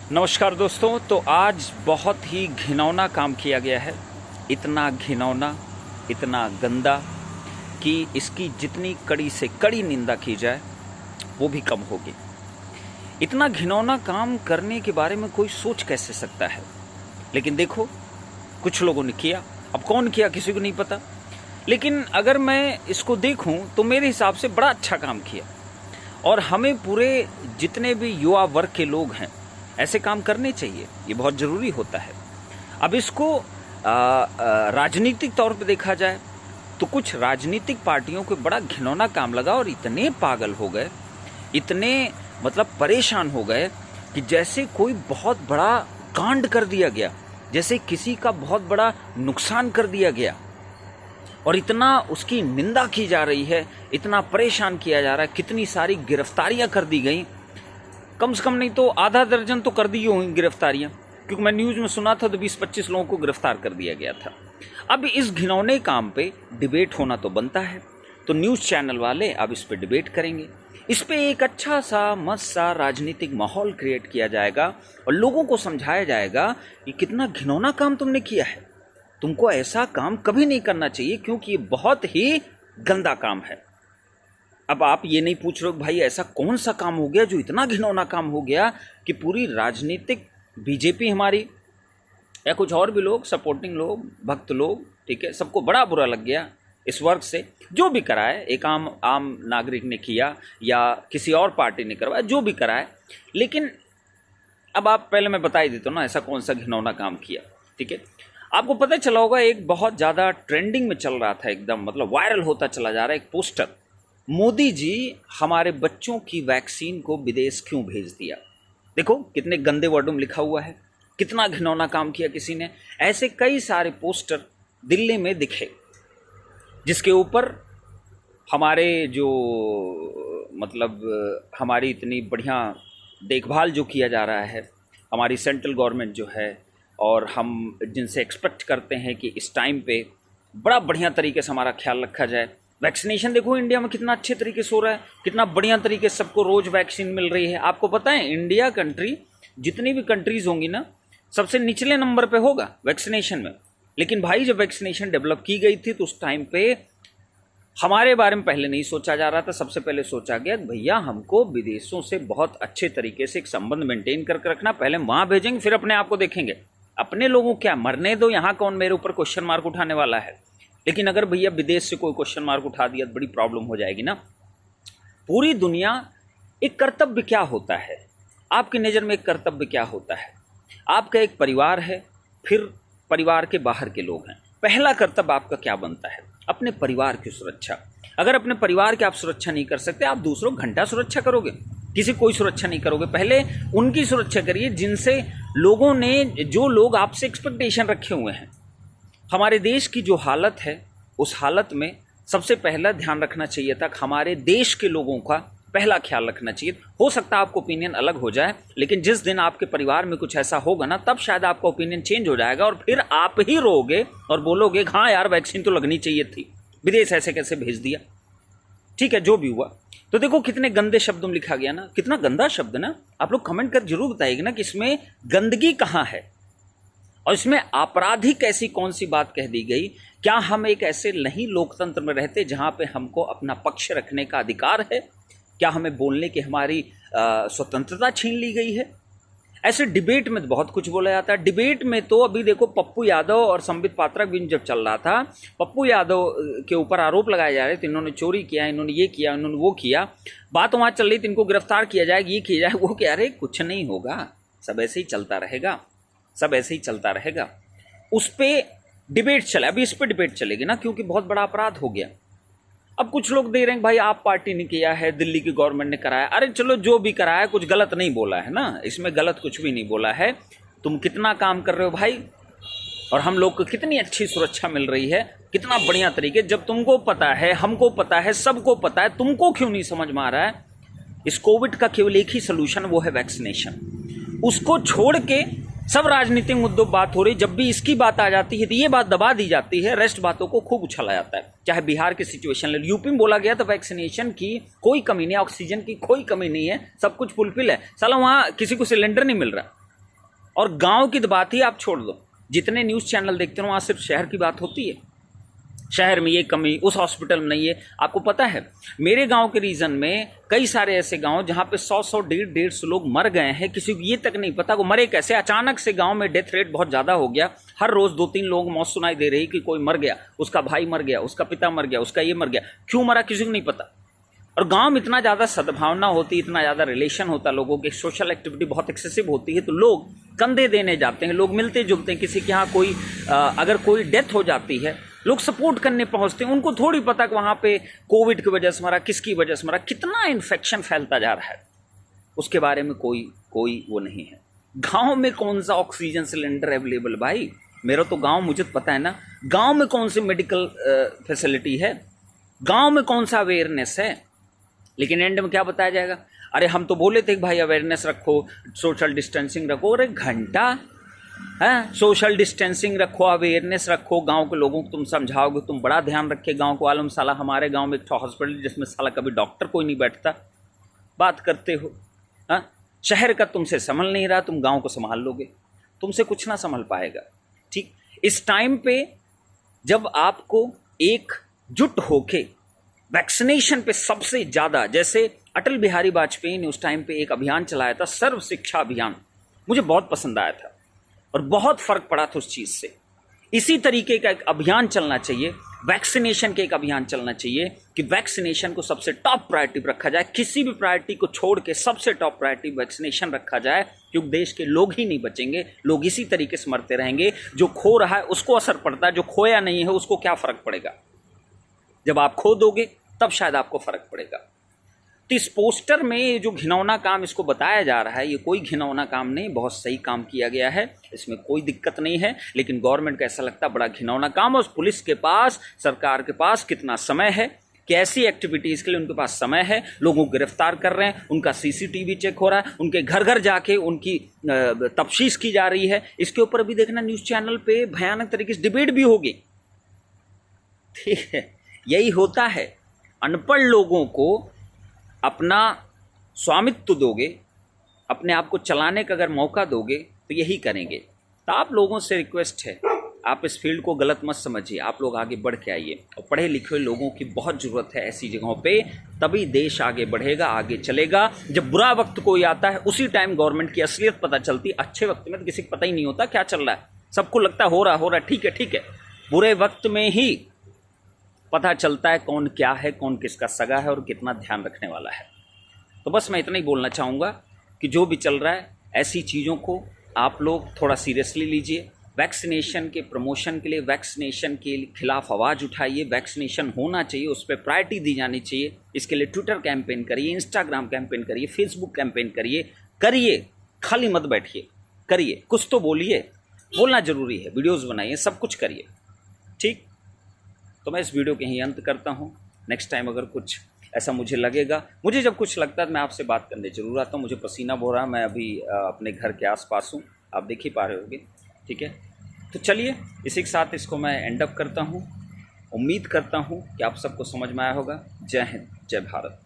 नमस्कार दोस्तों। तो आज बहुत ही घिनौना काम किया गया है। इतना घिनौना, इतना गंदा कि इसकी जितनी कड़ी से कड़ी निंदा की जाए वो भी कम होगी। इतना घिनौना काम करने के बारे में कोई सोच कैसे सकता है। लेकिन देखो, कुछ लोगों ने किया। अब कौन किया किसी को नहीं पता, लेकिन अगर मैं इसको देखूं तो मेरे हिसाब से बड़ा अच्छा काम किया। और हमें पूरे जितने भी युवा वर्ग के लोग हैं ऐसे काम करने चाहिए, ये बहुत ज़रूरी होता है। अब इसको राजनीतिक तौर पे देखा जाए तो कुछ राजनीतिक पार्टियों को बड़ा घिनौना काम लगा और इतने पागल हो गए, इतने परेशान हो गए कि जैसे कोई बहुत बड़ा कांड कर दिया गया, जैसे किसी का बहुत बड़ा नुकसान कर दिया गया और इतना उसकी निंदा की जा रही है, इतना परेशान किया जा रहा है। कितनी सारी गिरफ्तारियां कर दी गई, कम से कम नहीं तो आधा दर्जन तो कर दी होंगी गिरफ्तारियां, क्योंकि मैं न्यूज़ में सुना था तो 20-25 लोगों को गिरफ्तार कर दिया गया था। अब इस घिनौने काम पे डिबेट होना तो बनता है, तो न्यूज़ चैनल वाले अब इस पे डिबेट करेंगे। इस पे एक अच्छा सा मस्त सा राजनीतिक माहौल क्रिएट किया जाएगा और लोगों को समझाया जाएगा कि कितना घिनौना काम तुमने किया है, तुमको ऐसा काम कभी नहीं करना चाहिए क्योंकि ये बहुत ही गंदा काम है। अब आप ये नहीं पूछ रहे हो भाई ऐसा कौन सा काम हो गया जो इतना घिनौना काम हो गया कि पूरी राजनीतिक बीजेपी हमारी या कुछ और भी लोग, सपोर्टिंग लोग, भक्त लोग, ठीक है, सबको बड़ा बुरा लग गया इस वर्ग से। जो भी कराए, एक आम नागरिक ने किया या किसी और पार्टी ने करवाया, जो भी कराए। लेकिन अब आप पहले मैं बता ही देता हूँ ना ऐसा कौन सा घिनौना काम किया, ठीक है। आपको पता चला होगा एक बहुत ज़्यादा ट्रेंडिंग में चल रहा था, एकदम वायरल होता चला जा रहा है एक पोस्टर, मोदी जी हमारे बच्चों की वैक्सीन को विदेश क्यों भेज दिया। देखो कितने गंदे वर्डों में लिखा हुआ है, कितना घिनौना काम किया किसी ने। ऐसे कई सारे पोस्टर दिल्ली में दिखे जिसके ऊपर हमारे जो हमारी इतनी बढ़िया देखभाल जो किया जा रहा है, हमारी सेंट्रल गवर्नमेंट जो है, और हम जिनसे एक्सपेक्ट करते हैं कि इस टाइम पे बड़ा बढ़िया तरीके से हमारा ख्याल रखा जाए। वैक्सीनेशन देखो इंडिया में कितना अच्छे तरीके से हो रहा है, कितना बढ़िया तरीके से सबको रोज वैक्सीन मिल रही है। आपको पता है इंडिया कंट्री जितनी भी कंट्रीज होंगी ना, सबसे निचले नंबर पे होगा वैक्सीनेशन में। लेकिन भाई जब वैक्सीनेशन डेवलप की गई थी तो उस टाइम पे हमारे बारे में पहले नहीं सोचा जा रहा था। सबसे पहले सोचा गया भैया हमको विदेशों से बहुत अच्छे तरीके से एक संबंध मेंटेन करके रखना, पहले वहाँ भेजेंगे फिर अपने आप को देखेंगे। अपने लोगों क्या मरने दो, यहाँ कौन मेरे ऊपर क्वेश्चन मार्क उठाने वाला है। लेकिन अगर भैया विदेश से कोई क्वेश्चन मार्क उठा दिया तो बड़ी प्रॉब्लम हो जाएगी ना। पूरी दुनिया, एक कर्तव्य क्या होता है आपकी नज़र में, एक कर्तव्य क्या होता है। आपका एक परिवार है, फिर परिवार के बाहर के लोग हैं। पहला कर्तव्य आपका क्या बनता है, अपने परिवार की सुरक्षा। अगर अपने परिवार की आप सुरक्षा नहीं कर सकते, आप दूसरों घंटा सुरक्षा करोगे, किसी कोई सुरक्षा नहीं करोगे। पहले उनकी सुरक्षा करिए जिनसे लोगों ने, जो लोग आपसे एक्सपेक्टेशन रखे हुए हैं। हमारे देश की जो हालत है उस हालत में सबसे पहला ध्यान रखना चाहिए था, हमारे देश के लोगों का पहला ख्याल रखना चाहिए। हो सकता है आपका ओपिनियन अलग हो जाए, लेकिन जिस दिन आपके परिवार में कुछ ऐसा होगा ना, तब शायद आपका ओपिनियन चेंज हो जाएगा और फिर आप ही रोगे और बोलोगे हाँ यार वैक्सीन तो लगनी चाहिए थी, विदेश ऐसे कैसे भेज दिया। ठीक है, जो भी हुआ। तो देखो कितने गंदे शब्दों में लिखा गया ना, कितना गंदा शब्द ना। आप लोग कमेंट कर जरूर बताइएगा ना कि इसमें गंदगी कहाँ है और इसमें आपराधिक ऐसी कौन सी बात कह दी गई। क्या हम एक ऐसे नहीं लोकतंत्र में रहते जहां पे हमको अपना पक्ष रखने का अधिकार है? क्या हमें बोलने की हमारी स्वतंत्रता छीन ली गई है? ऐसे डिबेट में तो बहुत कुछ बोला जाता है। डिबेट में तो अभी देखो पप्पू यादव और संबित पात्रा भी जब चल रहा था, पप्पू यादव के ऊपर आरोप लगाए जा रहे थे, इन्होंने चोरी किया, इन्होंने ये किया, इन्होंने वो किया, बात वहाँ चल रही थी, इनको गिरफ्तार किया जाएगा, ये किया जाए, वो कह रहे कुछ नहीं होगा, सब ऐसे ही चलता रहेगा, सब ऐसे ही चलता रहेगा। उस पर डिबेट चला, अभी इस पर डिबेट चलेगी ना, क्योंकि बहुत बड़ा अपराध हो गया। अब कुछ लोग दे रहे हैं भाई आप पार्टी ने किया है, दिल्ली की गवर्नमेंट ने कराया। अरे चलो जो भी कराया, कुछ गलत नहीं बोला है ना, इसमें गलत कुछ भी नहीं बोला है। तुम कितना काम कर रहे हो भाई, और हम लोग को कितनी अच्छी सुरक्षा मिल रही है, कितना बढ़िया तरीके। जब तुमको पता है, हमको पता है, सबको पता है, तुमको क्यों नहीं समझ में आ रहा है? इस कोविड का केवल एक ही सोल्यूशन, वो है वैक्सीनेशन। उसको छोड़ के सब राजनीतिक मुद्दों बात हो रही, जब भी इसकी बात आ जाती है तो ये बात दबा दी जाती है, रेस्ट बातों को खूब उछाला जाता है। चाहे बिहार की सिचुएशन ले, यूपी में बोला गया था वैक्सीनेशन की कोई कमी नहीं है, ऑक्सीजन की कोई कमी नहीं है, सब कुछ फुलफिल है। साला वहाँ किसी को सिलेंडर नहीं मिल रहा, और गांव की तो बात ही आप छोड़ दो, जितने न्यूज़ चैनल देखते हो वहाँ सिर्फ शहर की बात होती है, शहर में ये कमी, उस हॉस्पिटल में नहीं है। आपको पता है मेरे गांव के रीजन में कई सारे ऐसे गांव जहां पे 100-100, 150 लोग मर गए हैं, किसी को ये तक नहीं पता वो मरे कैसे। अचानक से गांव में डेथ रेट बहुत ज़्यादा हो गया, हर रोज़ 2-3 लोग मौत सुनाई दे रही कि कोई मर गया, उसका भाई मर गया, उसका पिता मर गया, उसका ये मर गया, क्यों मरा किसी को नहीं पता। और गांव में इतना ज़्यादा सद्भावना होती, इतना ज़्यादा रिलेशन होता लोगों की, सोशल एक्टिविटी बहुत एक्सेसिव होती है, तो लोग कंधे देने जाते हैं, लोग मिलते जुलते हैं। किसी के यहाँ कोई अगर कोई डेथ हो जाती है, लोग सपोर्ट करने पहुंचते हैं। उनको थोड़ी पता कि वहाँ पे कोविड की वजह से मरा, किसकी वजह से मरा, कितना इन्फेक्शन फैलता जा रहा है, उसके बारे में कोई वो नहीं है। गांव में कौन सा ऑक्सीजन सिलेंडर अवेलेबल भाई, मेरा तो गांव, मुझे तो पता है ना, गांव में कौन सी मेडिकल फैसिलिटी है, गांव में कौन सा अवेयरनेस है। लेकिन एंड में क्या बताया जाएगा, अरे हम तो बोले थे कि भाई अवेयरनेस रखो, सोशल डिस्टेंसिंग रखो। अरे घंटा है, सोशल डिस्टेंसिंग रखो, अवेयरनेस रखो, गांव के लोगों को तुम समझाओगे, तुम बड़ा ध्यान रखे गांव को। आलम साला हमारे गांव में एक हॉस्पिटल जिसमें साला कभी डॉक्टर कोई नहीं बैठता, बात करते हो। हाँ, शहर का तुमसे संभल नहीं रहा, तुम गांव को संभाल लोगे, तुमसे कुछ ना संभल पाएगा। ठीक, इस टाइम पे जब आपको एकजुट होके वैक्सीनेशन पे सबसे ज़्यादा, जैसे अटल बिहारी वाजपेयी ने उस टाइम पे एक अभियान चलाया था, सर्व शिक्षा अभियान, मुझे बहुत पसंद आया था और बहुत फर्क पड़ा था उस चीज़ से। इसी तरीके का एक अभियान चलना चाहिए, वैक्सीनेशन के एक अभियान चलना चाहिए कि वैक्सीनेशन को सबसे टॉप प्रायोरिटी पर रखा जाए, किसी भी प्रायोरिटी को छोड़ के सबसे टॉप प्रायोरिटी वैक्सीनेशन रखा जाए, क्योंकि देश के लोग ही नहीं बचेंगे, लोग इसी तरीके से मरते रहेंगे। जो खो रहा है उसको असर पड़ता है, जो खोया नहीं है उसको क्या फ़र्क पड़ेगा। जब आप खो दोगे तब शायद आपको फ़र्क पड़ेगा। तो इस पोस्टर में जो घिनौना काम इसको बताया जा रहा है, ये कोई घिनौना काम नहीं, बहुत सही काम किया गया है, इसमें कोई दिक्कत नहीं है। लेकिन गवर्नमेंट को ऐसा लगता है बड़ा घिनौना काम है। उस पुलिस के पास, सरकार के पास कितना समय है, कैसी एक्टिविटीज़ के लिए उनके पास समय है, लोगों को गिरफ्तार कर रहे हैं, उनका सीसीटीवी चेक हो रहा है, उनके घर घर जाके उनकी तफ्तीश की जा रही है। इसके ऊपर अभी देखना न्यूज़ चैनल पे भयानक तरीके से डिबेट भी होगी। ठीक है, यही होता है, अनपढ़ लोगों को अपना स्वामित्व दोगे, अपने आप को चलाने का अगर मौका दोगे तो यही करेंगे। तो आप लोगों से रिक्वेस्ट है, आप इस फील्ड को गलत मत समझिए, आप लोग आगे बढ़ के आइए। और पढ़े लिखे लोगों की बहुत ज़रूरत है ऐसी जगहों पे, तभी देश आगे बढ़ेगा, आगे चलेगा। जब बुरा वक्त कोई आता है उसी टाइम गवर्नमेंट की असलियत पता चलती है। अच्छे वक्त में तो किसी को पता ही नहीं होता क्या चल रहा है, सबको लगता है हो रहा ठीक है। बुरे वक्त में ही पता चलता है कौन क्या है, कौन किसका सगा है और कितना ध्यान रखने वाला है। तो बस मैं इतना ही बोलना चाहूँगा कि जो भी चल रहा है ऐसी चीज़ों को आप लोग थोड़ा सीरियसली लीजिए। वैक्सीनेशन के प्रमोशन के लिए, वैक्सीनेशन के खिलाफ आवाज़ उठाइए, वैक्सीनेशन होना चाहिए, उस पर प्रायोरिटी दी जानी चाहिए। इसके लिए ट्विटर कैंपेन करिए, इंस्टाग्राम कैंपेन करिए, फेसबुक कैंपेन करिए, खाली मत बैठिए, करिए, कुछ तो बोलिए, बोलना ज़रूरी है, वीडियोज़ बनाइए, सब कुछ करिए। ठीक, तो मैं इस वीडियो के ही अंत करता हूँ। नेक्स्ट टाइम अगर कुछ ऐसा मुझे लगेगा, मुझे जब कुछ लगता है तो मैं आपसे बात करने जरूर आता हूँ। मुझे पसीना बह रहा है, मैं अभी अपने घर के आसपास हूँ, आप देख ही पा रहे होंगे। ठीक है, तो चलिए इसी के साथ इसको मैं एंड अप करता हूँ। उम्मीद करता हूँ कि आप सबको समझ में आया होगा। जय हिंद, जय भारत।